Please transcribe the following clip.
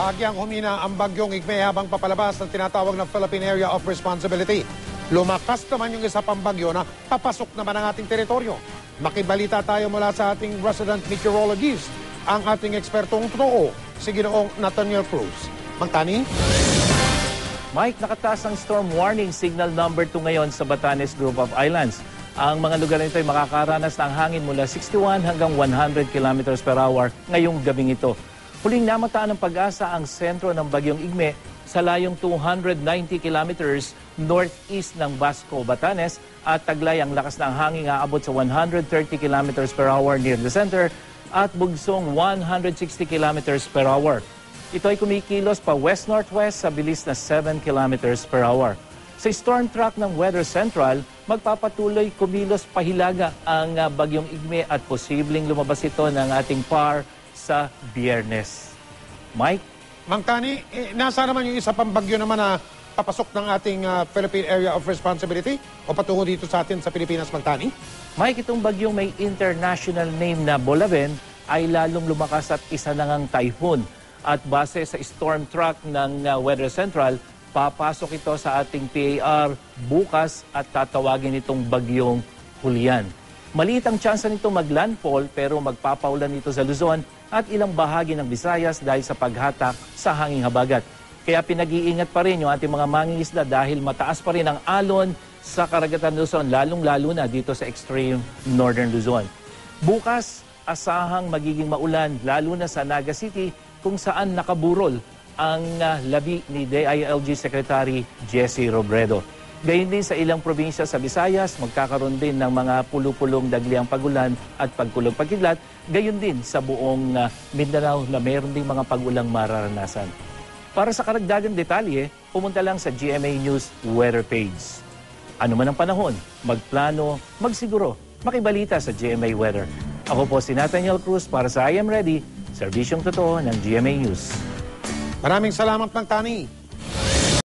Bahagyang humina ang bagyong Igme habang papalabas ng tinatawag na Philippine Area of Responsibility. Lumakas naman yung isa pang bagyo na papasok naman ang ating teritoryo. Makibalita tayo mula sa ating resident meteorologist, ang ating ekspertong totoo, si Ginoong Nathaniel Cruz. Magtani? Mike, nakataas ang storm warning signal number 2 ngayon sa Batanes Group of Islands. Ang mga lugar nito ay makakaranas ng hangin mula 61 hanggang 100 km per hour ngayong gabing ito. Huling namataan ng Pag-asa ang sentro ng bagyong Igme sa layong 290 kilometers northeast ng Basco, Batanes at taglay ang lakas ng hangin aabot sa 130 kilometers per hour near the center at bugsong 160 kilometers per hour. Ito ay kumikilos pa west-northwest sa bilis na 7 kilometers per hour. Sa storm track ng Weather Central, magpapatuloy kumilos pahilaga ang bagyong Igme at posibleng lumabas ito ng ating PAR sa Biyernes. Mike? Mang Tani, nasa naman yung isa pang bagyo naman na papasok ng ating Philippine Area of Responsibility o patungo dito sa atin sa Pilipinas, Mang Tani? Mike, itong bagyong may international name na Bolaven ay lalong lumakas at isa na ngang typhoon. At base sa storm track ng Weather Central, papasok ito sa ating PAR bukas at tatawagin itong bagyong Julian. Maliit ang tsansa nito maglandfall pero magpapaulan ito sa Luzon at ilang bahagi ng Visayas dahil sa paghatak sa hanging habagat. Kaya pinag-iingat pa rin yung ating mga mangingisda dahil mataas pa rin ang alon sa karagatan Luzon, lalong-lalo na dito sa extreme northern Luzon. Bukas, asahang magiging maulan lalo na sa Naga City kung saan nakaburol ang labi ni DILG Secretary Jesse Robredo. Gayun din sa ilang probinsya sa Visayas, magkakaroon din ng mga pulupulong dagliang pagulan at pagkulog pagkidlat. Gayun din sa buong Mindanao na mayroon din mga pagulang mararanasan. Para sa karagdagang detalye, pumunta lang sa GMA News weather page. Ano man ang panahon, magplano, magsiguro, makibalita sa GMA Weather. Ako po si Nathaniel Cruz para sa I Am Ready, serbisyong totoo ng GMA News. Maraming salamat, Mang Tani.